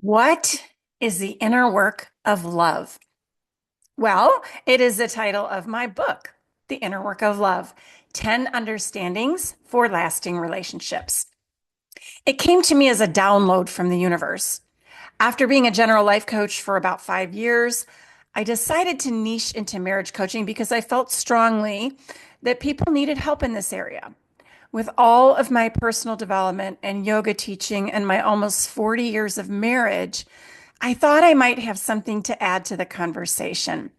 What is the inner work of love? Well, it is the title of my book, The Inner Work of Love: 10 Understandings for Lasting Relationships. It came to me as a download from the universe. After being a general life coach for about 5 years, I decided to niche into marriage coaching because I felt strongly that people needed help in this area. With all of my personal development and yoga teaching and my almost 40 years of marriage, I thought I might have something to add to the conversation.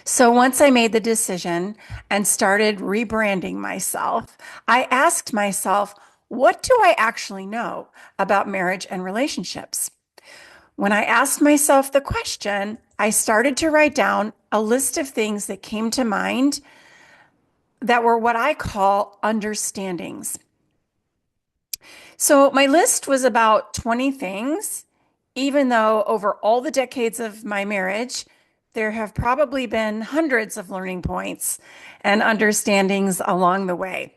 So once I made the decision and started rebranding myself, I asked myself, what do I actually know about marriage and relationships? When I asked myself the question, I started to write down a list of things that came to mind that were what I call understandings. So my list was about 20 things, even though over all the decades of my marriage, there have probably been hundreds of learning points and understandings along the way.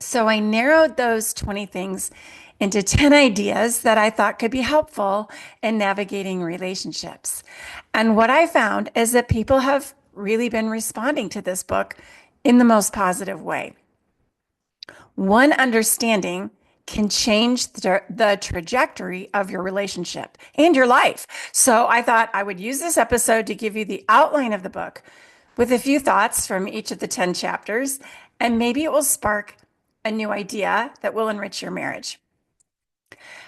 So I narrowed those 20 things into 10 ideas that I thought could be helpful in navigating relationships. And what I found is that people have really been responding to this book in the most positive way. One understanding can change the trajectory of your relationship and your life. So I thought I would use this episode to give you the outline of the book with a few thoughts from each of the 10 chapters, and maybe it will spark a new idea that will enrich your marriage.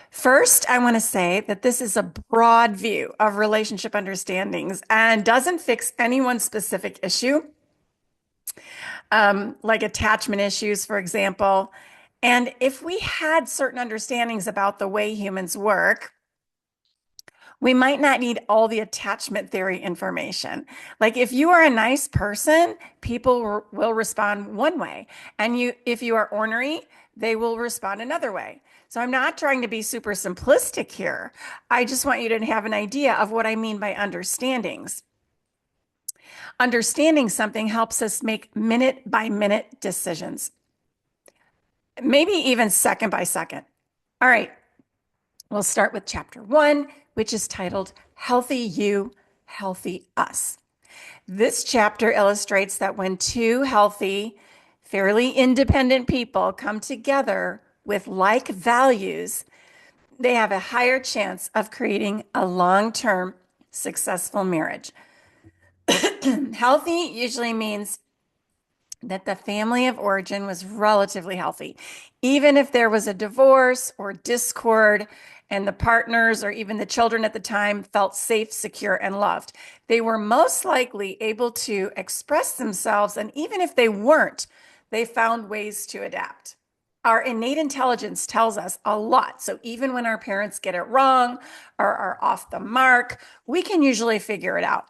First, I want to say that this is a broad view of relationship understandings and doesn't fix any one specific issue, like attachment issues, for example. And if we had certain understandings about the way humans work, we might not need all the attachment theory information. Like if you are a nice person, people will respond one way. And if you are ornery, they will respond another way. So I'm not trying to be super simplistic here. I just want you to have an idea of what I mean by understandings. Understanding something helps us make minute by minute decisions, maybe even second by second. All right, we'll start with chapter 1, which is titled Healthy You, Healthy Us. This chapter illustrates that when two healthy, fairly independent people come together with like values, they have a higher chance of creating a long-term successful marriage. Healthy usually means that the family of origin was relatively healthy. Even if there was a divorce or discord and the partners or even the children at the time felt safe, secure, and loved, they were most likely able to express themselves. And even if they weren't, they found ways to adapt. Our innate intelligence tells us a lot. So even when our parents get it wrong or are off the mark, we can usually figure it out.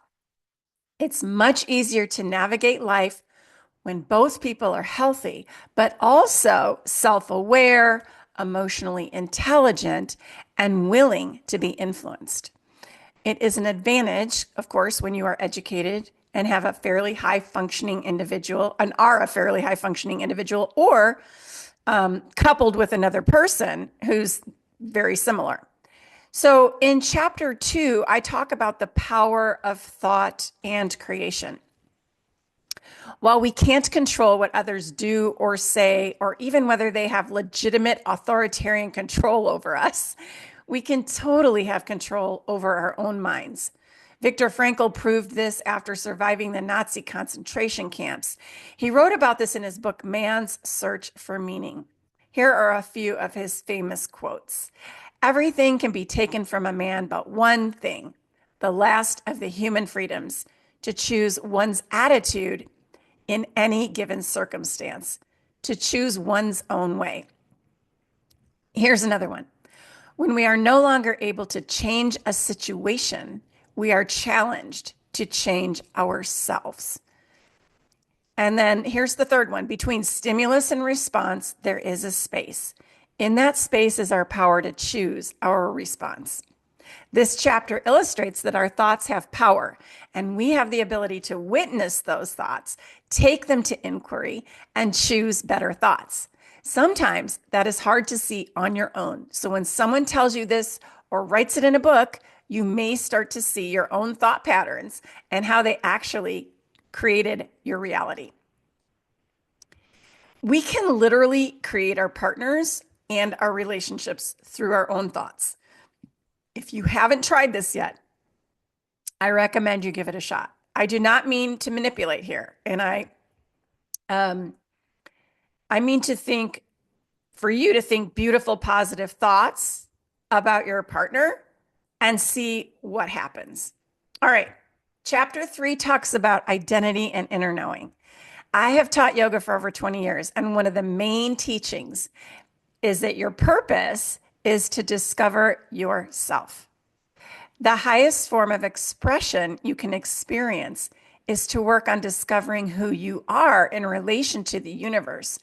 It's much easier to navigate life when both people are healthy, but also self-aware, emotionally intelligent, and willing to be influenced. It is an advantage, of course, when you are educated and have a fairly high functioning individual and are a fairly high functioning individual, or coupled with another person who's very similar. So in chapter 2, I talk about the power of thought and creation. While we can't control what others do or say, or even whether they have legitimate authoritarian control over us, we can totally have control over our own minds. Viktor Frankl proved this after surviving the Nazi concentration camps. He wrote about this in his book, Man's Search for Meaning. Here are a few of his famous quotes. Everything can be taken from a man but one thing, the last of the human freedoms, to choose one's attitude in any given circumstance, to choose one's own way. Here's another one. When we are no longer able to change a situation, we are challenged to change ourselves. And then here's the third one. Between stimulus and response, there is a space. In that space is our power to choose our response. This chapter illustrates that our thoughts have power, and we have the ability to witness those thoughts, take them to inquiry, and choose better thoughts. Sometimes that is hard to see on your own. So when someone tells you this or writes it in a book, you may start to see your own thought patterns and how they actually created your reality. We can literally create our partners and our relationships through our own thoughts. If you haven't tried this yet, I recommend you give it a shot. I do not mean to manipulate here, and um, I mean to think for you to think beautiful, positive thoughts about your partner and see what happens. All right. Chapter 3 talks about identity and inner knowing. I have taught yoga for over 20 years, and one of the main teachings is that your purpose is to discover yourself. The highest form of expression you can experience is to work on discovering who you are in relation to the universe,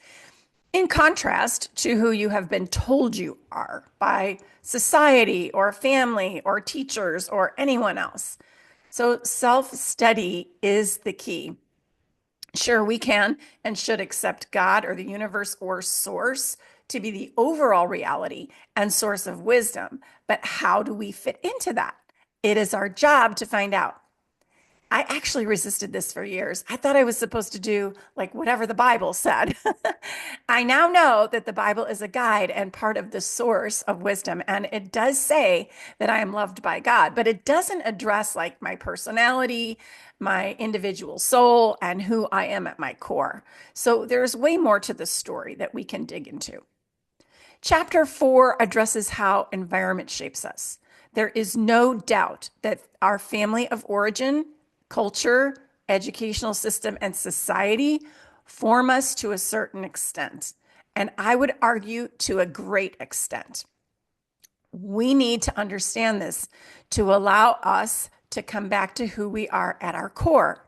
in contrast to who you have been told you are by society or family or teachers or anyone else. So self-study is the key. Sure, we can and should accept God or the universe or source to be the overall reality and source of wisdom. But how do we fit into that? It is our job to find out. I actually resisted this for years. I thought I was supposed to do like whatever the Bible said. I now know that the Bible is a guide and part of the source of wisdom. And it does say that I am loved by God, but it doesn't address like my personality, my individual soul, and who I am at my core. So there's way more to the story that we can dig into. Chapter 4 addresses how environment shapes us. There is no doubt that our family of origin, culture, educational system, and society form us to a certain extent. And I would argue to a great extent. We need to understand this to allow us to come back to who we are at our core.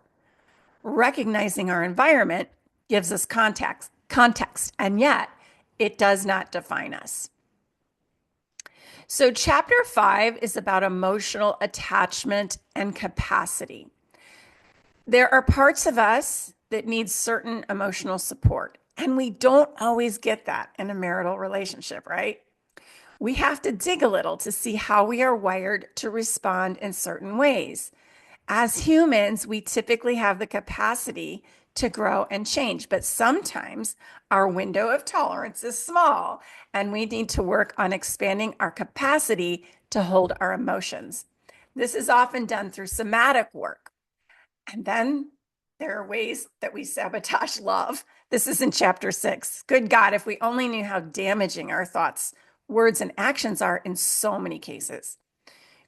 Recognizing our environment gives us context, and yet it does not define us. So, chapter 5 is about emotional attachment and capacity. There are parts of us that need certain emotional support, and we don't always get that in a marital relationship, right? We have to dig a little to see how we are wired to respond in certain ways. As humans, we typically have the capacity to grow and change, but sometimes our window of tolerance is small, and we need to work on expanding our capacity to hold our emotions. This is often done through somatic work. And then there are ways that we sabotage love. This is in chapter 6. Good God, if we only knew how damaging our thoughts, words, and actions are in so many cases.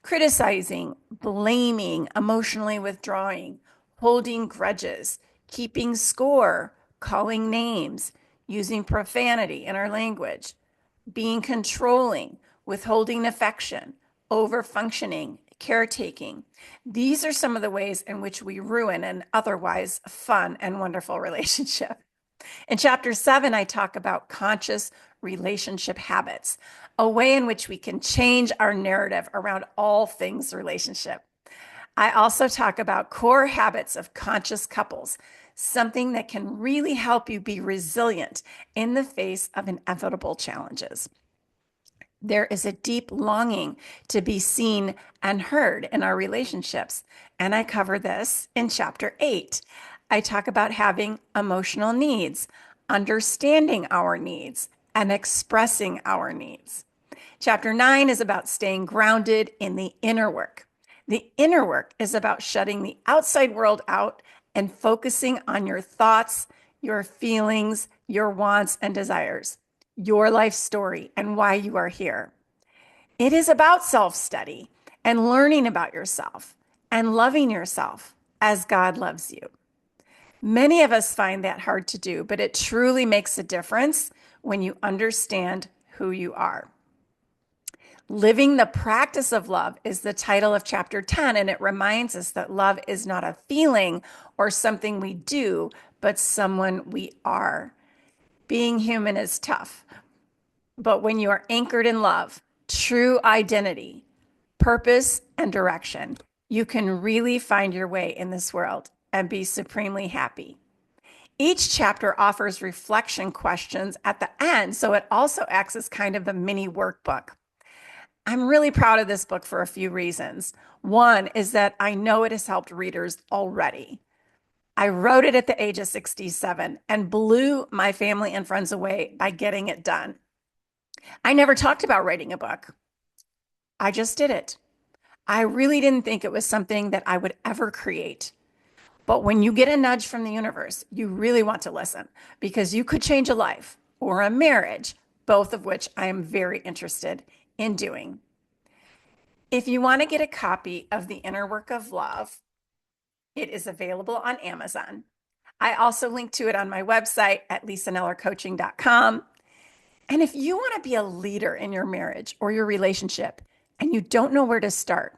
Criticizing, blaming, emotionally withdrawing, holding grudges, keeping score, calling names, using profanity in our language, being controlling, withholding affection, over-functioning, caretaking. These are some of the ways in which we ruin an otherwise fun and wonderful relationship. In chapter 7, I talk about conscious relationship habits, a way in which we can change our narrative around all things relationship. I also talk about core habits of conscious couples, something that can really help you be resilient in the face of inevitable challenges. There is a deep longing to be seen and heard in our relationships, and I cover this in chapter 8. I talk about having emotional needs, understanding our needs, and expressing our needs. Chapter 9 is about staying grounded in the inner work. The inner work is about shutting the outside world out and focusing on your thoughts, your feelings, your wants and desires, your life story, and why you are here. It is about self-study and learning about yourself and loving yourself as God loves you. Many of us find that hard to do, but it truly makes a difference when you understand who you are. Living the practice of love is the title of chapter 10, and it reminds us that love is not a feeling or something we do, but someone we are. Being human is tough, but when you are anchored in love, true identity, purpose, and direction, you can really find your way in this world and be supremely happy. Each chapter offers reflection questions at the end, so it also acts as kind of a mini workbook. I'm really proud of this book for a few reasons. One is that I know it has helped readers already. I wrote it at the age of 67 and blew my family and friends away by getting it done. I never talked about writing a book. I just did it. I really didn't think it was something that I would ever create. But when you get a nudge from the universe, you really want to listen because you could change a life or a marriage, both of which I am very interested in doing. If you want to get a copy of The Inner Work of Love, it is available on Amazon. I also link to it on my website at lisanellercoaching.com. And if you want to be a leader in your marriage or your relationship and you don't know where to start,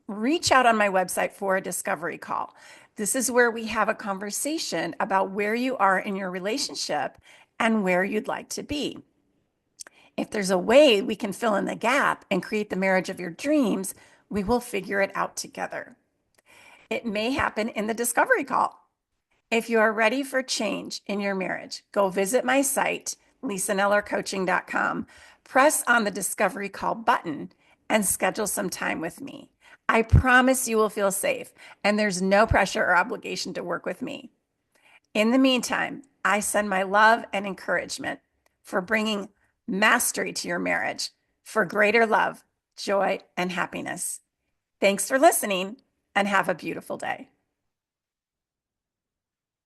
reach out on my website for a discovery call. This is where we have a conversation about where you are in your relationship and where you'd like to be. If there's a way we can fill in the gap and create the marriage of your dreams, we will figure it out together. It may happen in the discovery call. If you are ready for change in your marriage, go visit my site, lisanellercoaching.com, press on the discovery call button, and schedule some time with me. I promise you will feel safe, and there's no pressure or obligation to work with me. In the meantime, I send my love and encouragement for bringing mastery to your marriage for greater love, joy, and happiness. Thanks for listening, and have a beautiful day.